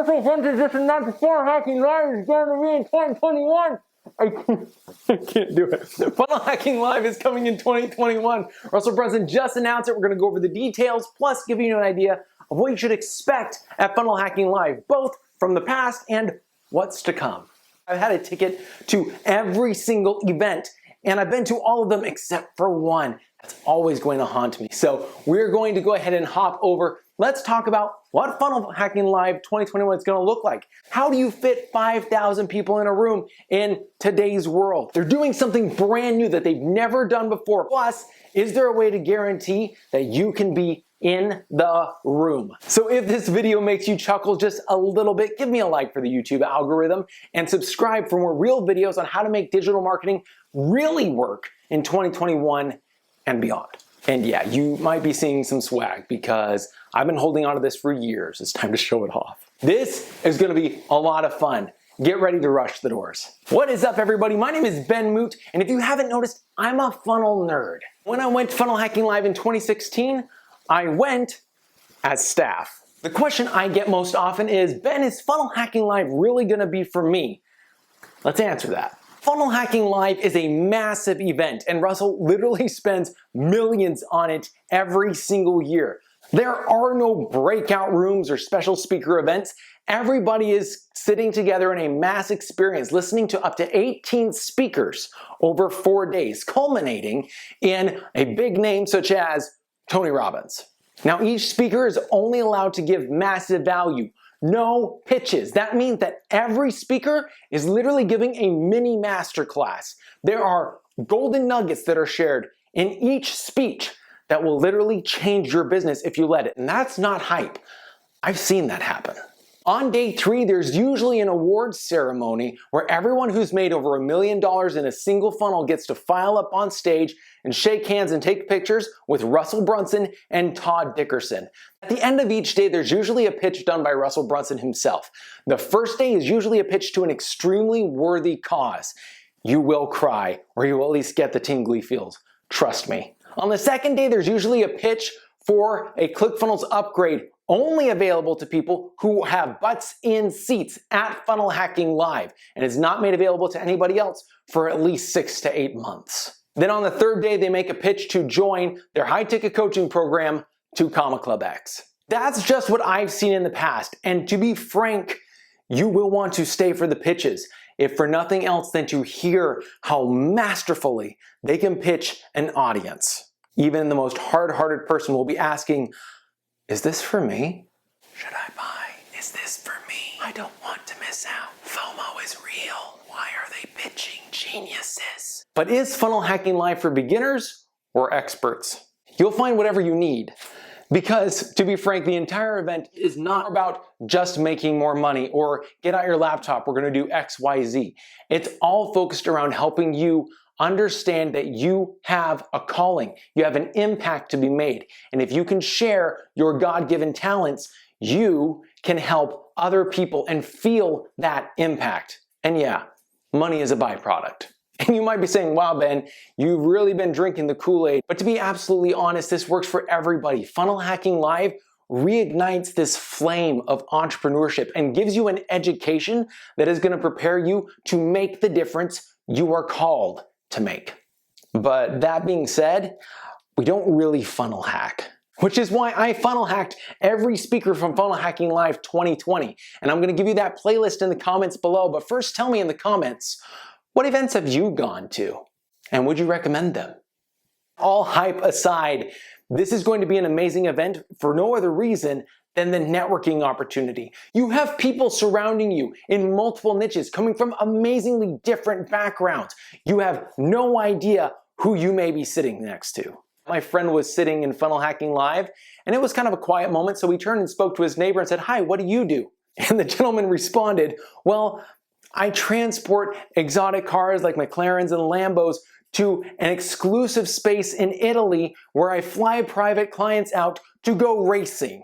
Russell Brunson just announced the Funnel Hacking Live is going to be in 2021. I can't do it. Funnel Hacking Live is coming in 2021. Russell Brunson just announced it. We're going to go over the details, plus give you an idea of what you should expect at Funnel Hacking Live, both from the past and what's to come. I've had a ticket to every single event, and I've been to all of them except for one. That's always going to haunt me. So we're going to go ahead and hop over. Let's talk about what Funnel Hacking Live 2021 is going to look like. How do you fit 5,000 people in a room in today's world? They're doing something brand new that they've never done before. Plus, is there a way to guarantee that you can be in the room? So if this video makes you chuckle just a little bit, give me a like for the YouTube algorithm and subscribe for more real videos on how to make digital marketing really work in 2021 and beyond. And yeah, you might be seeing some swag because I've been holding on to this for years. It's time to show it off. This is gonna be a lot of fun. Get ready to rush the doors. What is up, everybody? My name is Moote, and if you haven't noticed, I'm a funnel nerd. When I went Funnel Hacking Live in 2016, I went as staff. The question I get most often is, Ben, is Funnel Hacking Live really gonna be for me? Let's answer that. Funnel Hacking Live is a massive event, and Russell literally spends millions on it every single year. There are no breakout rooms or special speaker events. Everybody is sitting together in a mass experience, listening to up to 18 speakers over 4 days, culminating in a big name such as Tony Robbins. Now, each speaker is only allowed to give massive value. No pitches. That means that every speaker is literally giving a mini masterclass. There are golden nuggets that are shared in each speech that will literally change your business if you let it. And that's not hype. I've seen that happen. On day 3, there's usually an awards ceremony where everyone who's made over $1 million in a single funnel gets to file up on stage and shake hands and take pictures with Russell Brunson and Todd Dickerson. At the end of each day, there's usually a pitch done by Russell Brunson himself. The first day is usually a pitch to an extremely worthy cause. You will cry, or you will at least get the tingly feels. Trust me. On the second day, there's usually a pitch for a ClickFunnels upgrade only available to people who have butts in seats at Funnel Hacking Live, and is not made available to anybody else for at least 6 to 8 months. Then on the third day, they make a pitch to join their high-ticket coaching program, 2 Club X. That's just what I've seen in the past, and to be frank, you will want to stay for the pitches, if for nothing else than to hear how masterfully they can pitch an audience. Even the most hard-hearted person will be asking, is this for me? Should I buy? Is this for me? I don't want to miss out. FOMO is real. Why are they pitching geniuses? But is Funnel Hacking Live for beginners or experts? You'll find whatever you need. Because, to be frank, the entire event is not about just making more money or get out your laptop, we're gonna do X, Y, Z. It's all focused around helping you understand that you have a calling, you have an impact to be made. And if you can share your God-given talents, you can help other people and feel that impact. And yeah, money is a byproduct. And you might be saying, wow, Ben, you've really been drinking the Kool-Aid. But to be absolutely honest, this works for everybody. Funnel Hacking Live reignites this flame of entrepreneurship and gives you an education that is gonna prepare you to make the difference you are called to make. But that being said, we don't really funnel hack, which is why I funnel hacked every speaker from Funnel Hacking Live 2020. And I'm gonna give you that playlist in the comments below, but first tell me in the comments, what events have you gone to? And would you recommend them? All hype aside, this is going to be an amazing event for no other reason than the networking opportunity. You have people surrounding you in multiple niches coming from amazingly different backgrounds. You have no idea who you may be sitting next to. My friend was sitting in Funnel Hacking Live, and it was kind of a quiet moment, so he turned and spoke to his neighbor and said, "Hi, what do you do?" And the gentleman responded, "Well, I transport exotic cars like McLarens and Lambos to an exclusive space in Italy where I fly private clients out to go racing."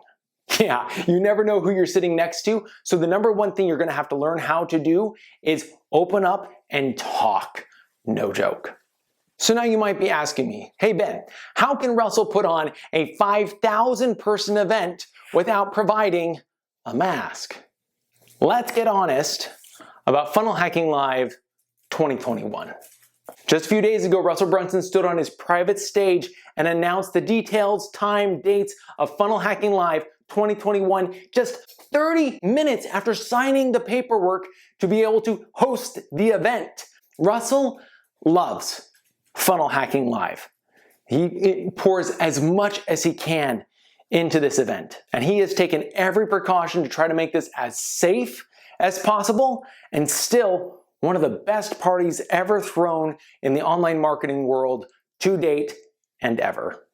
Yeah, you never know who you're sitting next to, so the number one thing you're gonna have to learn how to do is open up and talk. No joke. So now you might be asking me, hey Ben, how can Russell put on a 5,000 person event without providing a mask? Let's get honest about Funnel Hacking Live 2021. Just a few days ago, Russell Brunson stood on his private stage and announced the details, time, dates of Funnel Hacking Live 2021 just 30 minutes after signing the paperwork to be able to host the event. Russell loves Funnel Hacking Live. He pours as much as he can into this event, and he has taken every precaution to try to make this as safe as possible and still one of the best parties ever thrown in the online marketing world to date and ever.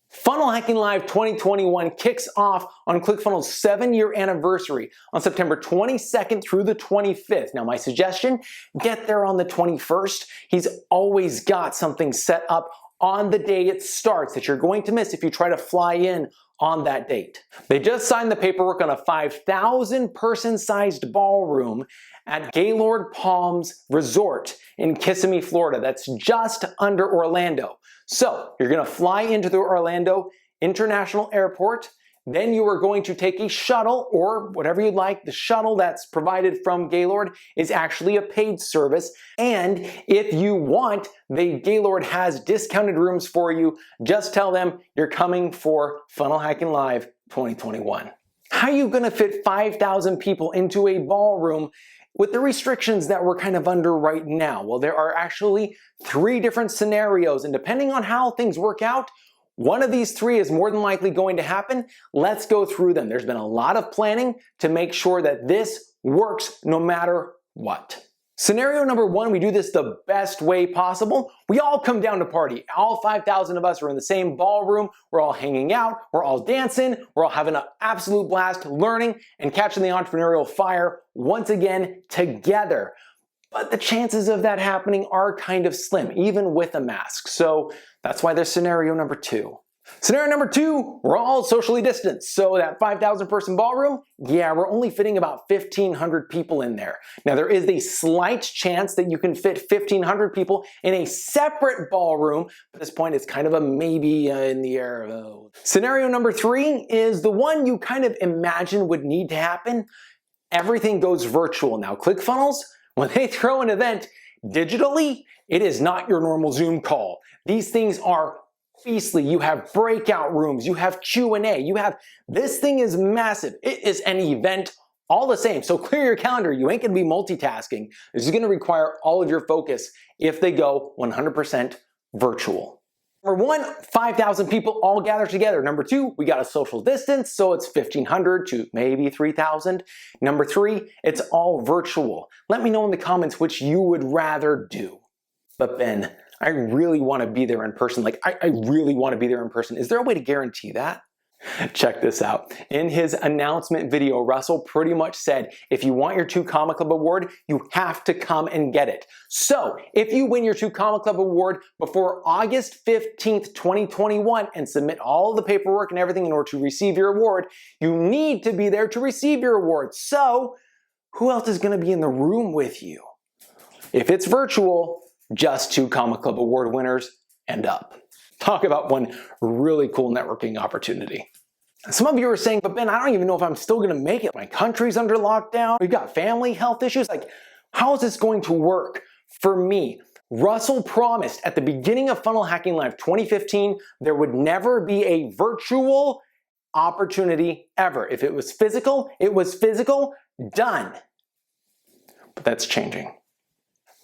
Funnel Hacking Live 2021 kicks off on ClickFunnels' 7-year anniversary on September 22nd through the 25th. Now, my suggestion, get there on the 21st. He's always got something set up on the day it starts that you're going to miss if you try to fly in on that date. They just signed the paperwork on a 5,000 person sized ballroom at Gaylord Palms Resort in Kissimmee, Florida. That's just under Orlando. So you're gonna fly into the Orlando International Airport, then you are going to take a shuttle or whatever you'd like. The shuttle that's provided from Gaylord is actually a paid service. And if you want, Gaylord has discounted rooms for you. Just tell them you're coming for Funnel Hacking Live 2021. How are you gonna fit 5,000 people into a ballroom with the restrictions that we're kind of under right now? Well, there are actually 3 different scenarios, and depending on how things work out, one of these 3 is more than likely going to happen. Let's go through them. There's been a lot of planning to make sure that this works no matter what. Scenario number 1, we do this the best way possible. We all come down to party. All 5,000 of us are in the same ballroom. We're all hanging out. We're all dancing. We're all having an absolute blast learning and catching the entrepreneurial fire once again together. But the chances of that happening are kind of slim, even with a mask. So that's why there's scenario number 2. Scenario number 2, we're all socially distanced. So that 5,000 person ballroom, yeah, we're only fitting about 1,500 people in there. Now there is a slight chance that you can fit 1,500 people in a separate ballroom. At this point, it's kind of a maybe in the air. Scenario number 3 is the one you kind of imagine would need to happen. Everything goes virtual now. ClickFunnels, when they throw an event digitally, it is not your normal Zoom call. These things are beastly. You have breakout rooms, you have Q&A, this thing is massive. It is an event all the same. So clear your calendar. You ain't gonna be multitasking. This is gonna require all of your focus if they go 100% virtual. Number 1, 5,000 people all gather together. Number 2, we got a social distance, so it's 1,500 to maybe 3,000. Number 3, it's all virtual. Let me know in the comments which you would rather do. But Ben, I really want to be there in person. I really want to be there in person. Is there a way to guarantee that? Check this out. In his announcement video, Russell pretty much said, if you want your 2 Comma Club award, you have to come and get it. So if you win your 2 Comma Club award before August 15th, 2021 and submit all of the paperwork and everything in order to receive your award, you need to be there to receive your award. So who else is going to be in the room with you? If it's virtual, just 2 Comma Club award winners and up. Talk about one really cool networking opportunity. Some of you are saying, but Ben, I don't even know if I'm still gonna make it. My country's under lockdown. We've got family health issues. How is this going to work for me? Russell promised at the beginning of Funnel Hacking Live 2015, there would never be a virtual opportunity ever. If it was physical, done. But that's changing.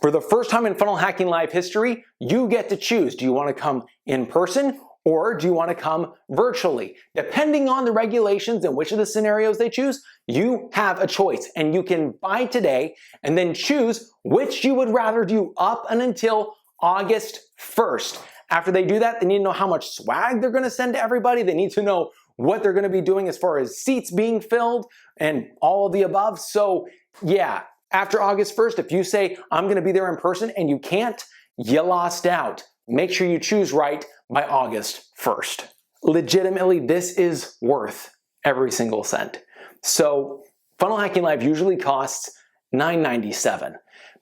For the first time in Funnel Hacking Live history, you get to choose. Do you want to come in person or do you want to come virtually? Depending on the regulations and which of the scenarios they choose, you have a choice and you can buy today and then choose which you would rather do up and until August 1st. After they do that, they need to know how much swag they're going to send to everybody. They need to know what they're going to be doing as far as seats being filled and all of the above. So yeah. After August 1st, if you say, I'm gonna be there in person and you can't, you lost out. Make sure you choose right by August 1st. Legitimately, this is worth every single cent. So Funnel Hacking Live usually costs $9.97.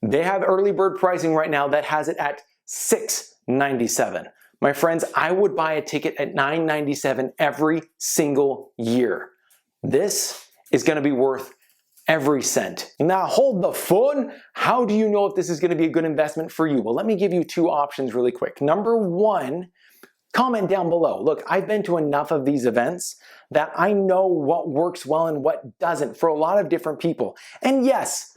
They have early bird pricing right now that has it at $6.97. My friends, I would buy a ticket at $9.97 every single year. This is gonna be worth every cent. Now hold the phone. How do you know if this is going to be a good investment for you? Well, let me give you two options really quick. Number one, comment down below. Look, I've been to enough of these events that I know what works well and what doesn't for a lot of different people. And yes,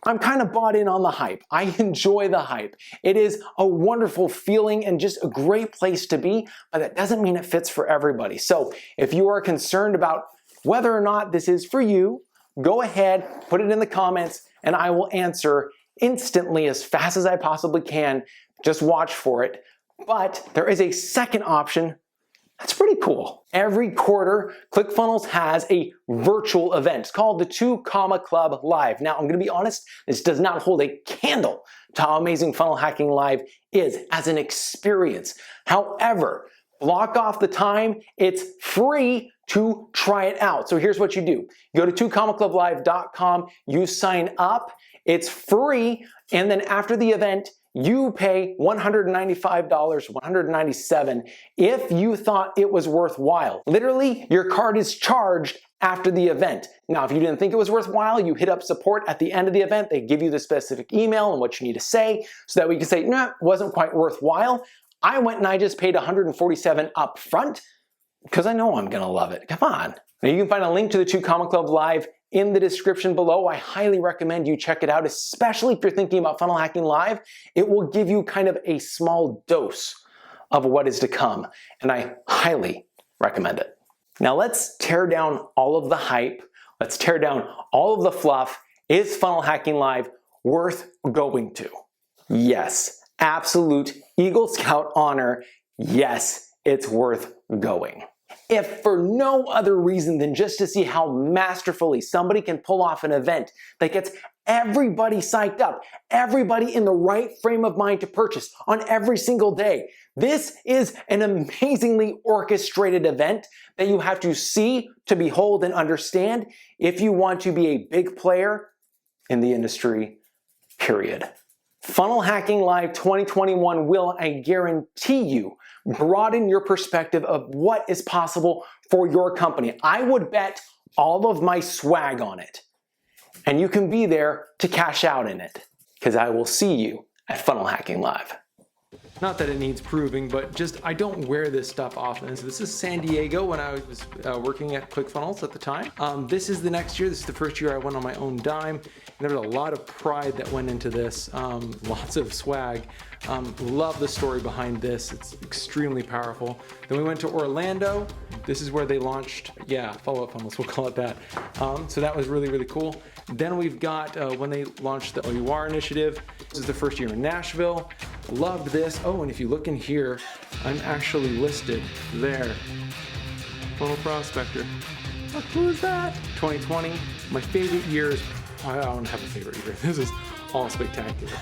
I'm kind of bought in on the hype. I enjoy the hype. It is a wonderful feeling and just a great place to be, but that doesn't mean it fits for everybody. So if you are concerned about whether or not this is for you, go ahead, put it in the comments, and I will answer instantly as fast as I possibly can. Just watch for it. But there is a second option that's pretty cool. Every quarter, ClickFunnels has a virtual event. It's called the 2 Comma Club Live. Now, I'm gonna be honest, this does not hold a candle to how amazing Funnel Hacking Live is as an experience. However, block off the time. It's free to try it out. So here's what you do. Go to 2commaclublive.com, you sign up, it's free, and then after the event, you pay $195, $197 if you thought it was worthwhile. Literally, your card is charged after the event. Now, if you didn't think it was worthwhile, you hit up support at the end of the event. They give you the specific email and what you need to say so that we can say, no, it wasn't quite worthwhile. I went and I just paid $147 up front because I know I'm gonna love it. Come on. Now you can find a link to the 2 Comma Club Live in the description below. I highly recommend you check it out, especially if you're thinking about Funnel Hacking Live. It will give you kind of a small dose of what is to come, and I highly recommend it. Now let's tear down all of the hype. Let's tear down all of the fluff. Is Funnel Hacking Live worth going to? Yes, absolute Eagle Scout honor. Yes, it's worth going. If for no other reason than just to see how masterfully somebody can pull off an event that gets everybody psyched up, everybody in the right frame of mind to purchase on every single day. This is an amazingly orchestrated event that you have to see, to behold, and understand if you want to be a big player in the industry, period. Funnel Hacking Live 2021 will, I guarantee you, broaden your perspective of what is possible for your company. I would bet all of my swag on it. And you can be there to cash out in it, because I will see you at Funnel Hacking Live. Not that it needs proving, but just I don't wear this stuff often. So this is San Diego when I was working at ClickFunnels at the time. This is the next year. This is the first year I went on my own dime. And there was a lot of pride that went into this, lots of swag. Love the story behind this. It's extremely powerful. Then we went to Orlando. This is where they launched, follow-up funnels, we'll call it that. So that was really, really cool. Then we've got when they launched the OUR initiative. This is the first year in Nashville. Loved this. Oh, and if you look in here, I'm actually listed there. Funnel Prospector. How cool is that? 2020, my favorite year is, I don't have a favorite year. This is all spectacular.